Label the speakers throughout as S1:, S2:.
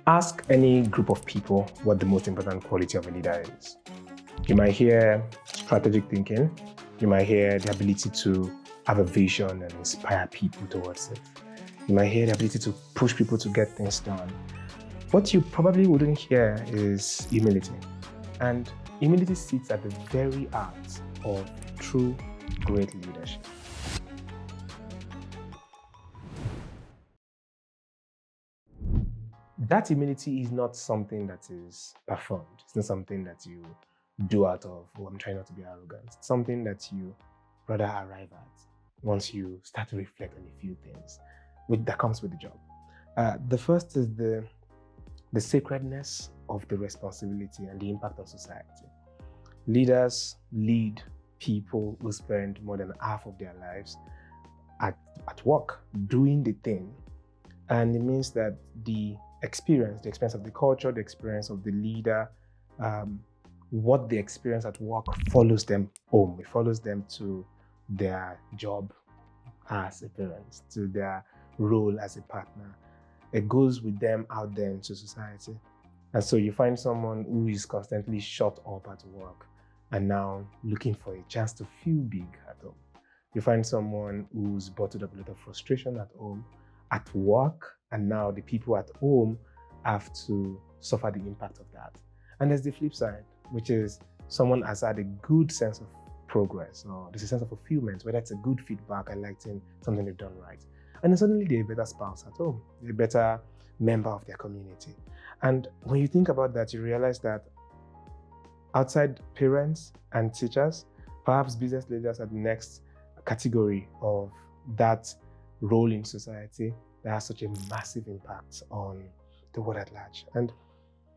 S1: Ask any group of people what the most important quality of a leader is. You might hear strategic thinking. You might hear the ability to have a vision and inspire people towards it. You might hear the ability to push people to get things done. What you probably wouldn't hear is humility. And humility sits at the very heart of true great leadership. That humility is not something that is performed. It's not something that you do out of, oh, I'm trying not to be arrogant. It's something that you rather arrive at once you start to reflect on a few things that comes with the job. The first is the sacredness of the responsibility and the impact on society. Leaders lead people who spend more than half of their lives at work, doing the thing. And it means that the experience of the culture, the experience of the leader, what they experience at work follows them home. It follows them to their job as a parent, to their role as a partner. It goes with them out there into society. And so you find someone who is constantly shut up at work and now looking for a chance to feel big at home. You find someone who's bottled up a lot of frustration at home, at work, and now the people at home have to suffer the impact of that. And there's the flip side, which is someone has had a good sense of progress, or there's a sense of fulfillment, whether it's a good feedback, highlighting something they've done right. And then suddenly they're a better spouse at home, they're a better member of their community. And when you think about that, you realize that outside parents and teachers, perhaps business leaders are the next category of that role in society that has such a massive impact on the world at large. And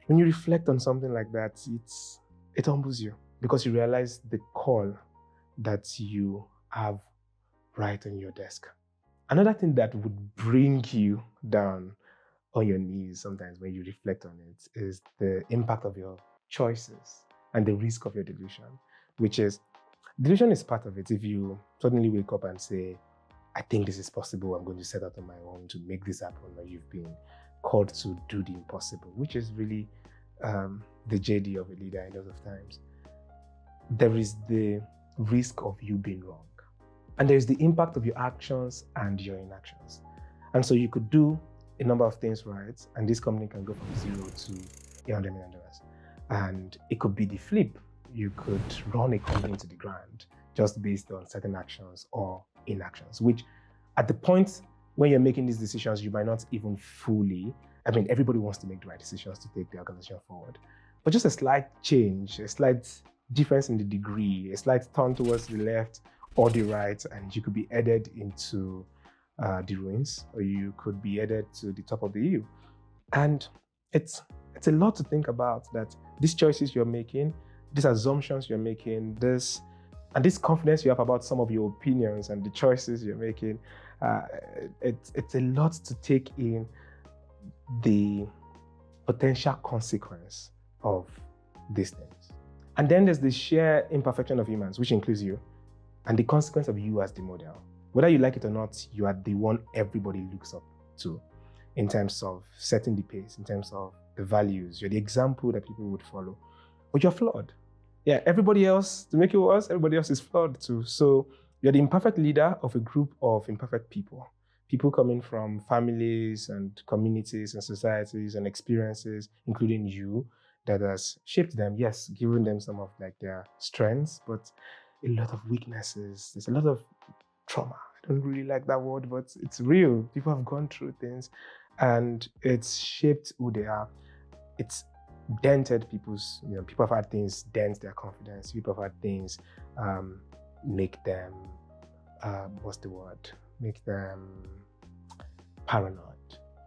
S1: when you reflect on something like that, it humbles you because you realize the call that you have right on your desk. Another thing that would bring you down on your knees sometimes when you reflect on it is the impact of your choices and the risk of your delusion, which is, delusion is part of it. If you suddenly wake up and say, I think this is possible, I'm going to set out on my own to make this happen, or you've been called to do the impossible, which is really the JD of a leader a lot of times. There is the risk of you being wrong. And there is the impact of your actions and your inactions. And so you could do a number of things right, and this company can go from $0 to $100 million. And it could be the flip. You could run a company into the ground just based on certain actions or inactions, which at the point when you're making these decisions, you might not even fully, everybody wants to make the right decisions to take the organization forward. But just a slight change, a slight difference in the degree, a slight turn towards the left or the right, and you could be headed into the ruins, or you could be headed to the top of the hill. And it's a lot to think about, that these choices you're making, these assumptions you're making, this confidence you have about some of your opinions and the choices you're making, it's a lot to take in the potential consequence of these things. And then there's the sheer imperfection of humans, which includes you, and the consequence of you as the model. Whether you like it or not, you are the one everybody looks up to in terms of setting the pace, in terms of the values. You're the example that people would follow. But you're flawed. Yeah, everybody else, to make it worse, everybody else is flawed too. So you're the imperfect leader of a group of imperfect people. People coming from families and communities and societies and experiences, including you, that has shaped them. Yes, given them some of their strengths, but a lot of weaknesses. There's a lot of trauma. I don't really like that word, but it's real. People have gone through things and it's shaped who they are. It's dented people's, people have had things dent their confidence. People have had things make them, make them paranoid.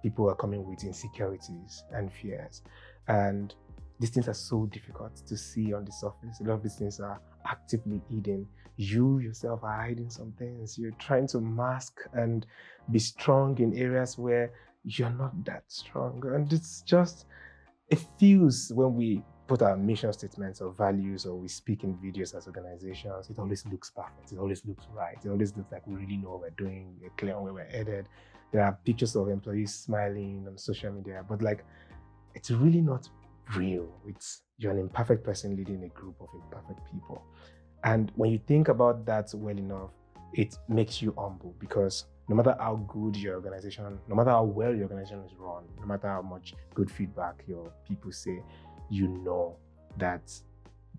S1: People are coming with insecurities and fears. And these things are so difficult to see on the surface. A lot of these things are actively hidden. You yourself are hiding some things. You're trying to mask and be strong in areas where you're not that strong. And it's just, it feels, when we put our mission statements or values, or we speak in videos as organizations, it always looks perfect. It always looks right. It always looks like we really know what we're doing. We're clear on where we're headed. There are pictures of employees smiling on social media, but it's really not real. You're an imperfect person leading a group of imperfect people. And when you think about that well enough, it makes you humble, because no matter how good your organization, no matter how well your organization is run, no matter how much good feedback your people say, you know that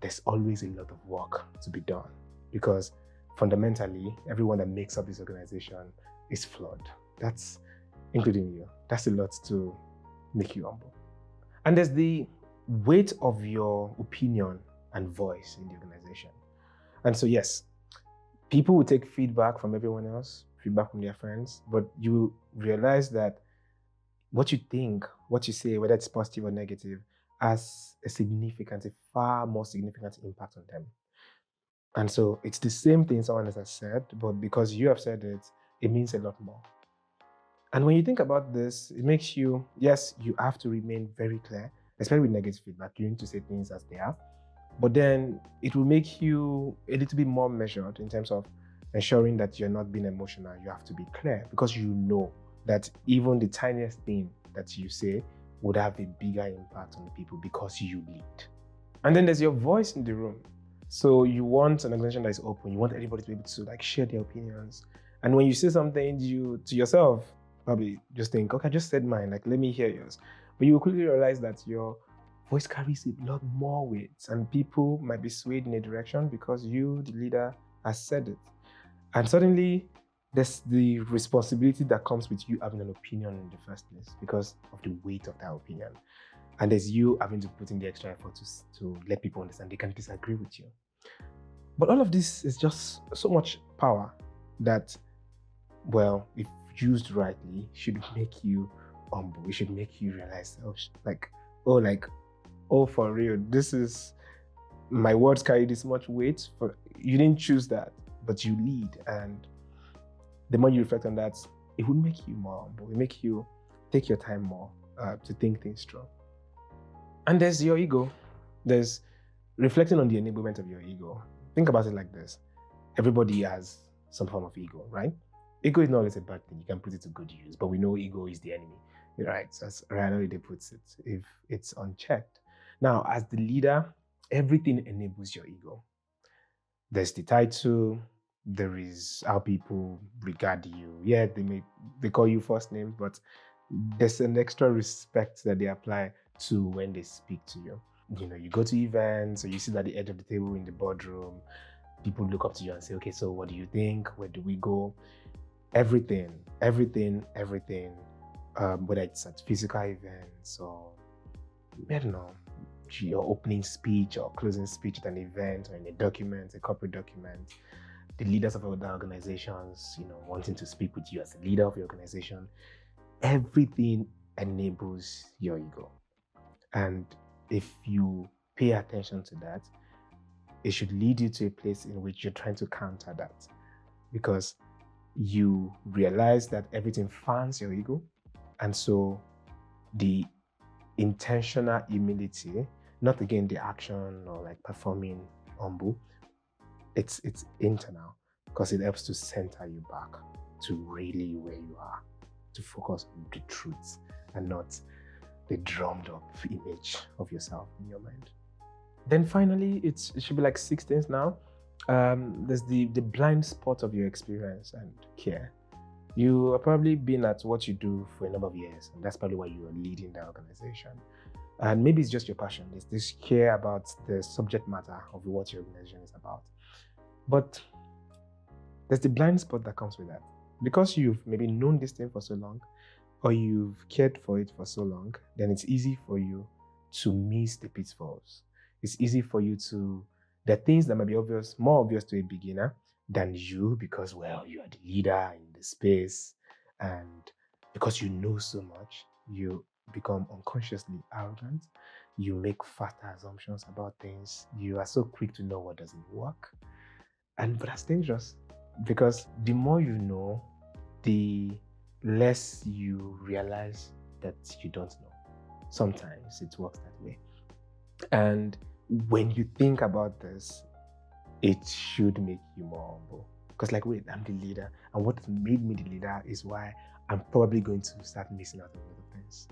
S1: there's always a lot of work to be done, because fundamentally, everyone that makes up this organization is flawed. That's including you. That's a lot to make you humble. And there's the weight of your opinion and voice in the organization. And so, yes, people will take feedback from everyone else, feedback from their friends, but you realize that what you think, what you say, whether it's positive or negative, has a far more significant impact on them. And so it's the same thing someone else has said, but because you have said it, it means a lot more. And when you think about this, it makes you, yes, you have to remain very clear, especially with negative feedback. You need to say things as they are. But then it will make you a little bit more measured in terms of ensuring that you're not being emotional. You have to be clear, because you know that even the tiniest thing that you say would have a bigger impact on the people because you lead. And then there's your voice in the room. So you want an organization that is open. You want everybody to be able to share their opinions. And when you say something, you to yourself probably just think, okay, I just said mine, let me hear yours. But you will quickly realize that your voice carries a lot more weight, and people might be swayed in a direction because you, the leader, has said it. And suddenly, there's the responsibility that comes with you having an opinion in the first place because of the weight of that opinion. And there's you having to put in the extra effort to let people understand they can disagree with you. But all of this is just so much power that, well, if used rightly, should make you humble. It should make you realize, for real, this is, my words carry this much weight. You didn't choose that, but you lead. And the more you reflect on that, it would make you more humble. It will make you take your time more to think things through. And there's your ego. There's reflecting on the enablement of your ego. Think about it like this. Everybody has some form of ego, right? Ego is not always a bad thing. You can put it to good use, but we know ego is the enemy, right? So as Ryan puts it, if it's unchecked. Now, as the leader, everything enables your ego. There's the title, there is how people regard you. Yeah, they call you first names, but there's an extra respect that they apply to when they speak to you. You go to events, or you sit at the edge of the table in the boardroom, people look up to you and say, okay, so what do you think? Where do we go? Everything, whether it's at physical events or, I don't know, your opening speech or closing speech at an event or in a document, a corporate document, the leaders of other organizations, wanting to speak with you as the leader of your organization, everything enables your ego. And if you pay attention to that, it should lead you to a place in which you're trying to counter that, because you realize that everything fans your ego. And so the intentional humility, not again the action or performing humble, it's internal, because it helps to center you back to really where you are, to focus on the truth and not the drummed up image of yourself in your mind. Then finally, it should be 6 things now. There's the blind spot of your experience and care. You have probably been at what you do for a number of years, and that's probably why you are leading the organization. And maybe it's just your passion. There's this care about the subject matter of what your organization is about. But there's the blind spot that comes with that. Because you've maybe known this thing for so long, or you've cared for it for so long, then it's easy for you to miss the pitfalls. It's easy for you to, there are things that might be more obvious to a beginner than you, because, well, you are the leader in the space, and because you know so much, you become unconsciously arrogant. You make faster assumptions about things. You are so quick to know what doesn't work. But that's dangerous, because the more you know, the less you realize that you don't know. Sometimes it works that way. And when you think about this, it should make you more humble. Because wait, I'm the leader. And what made me the leader is why I'm probably going to start missing out on other things.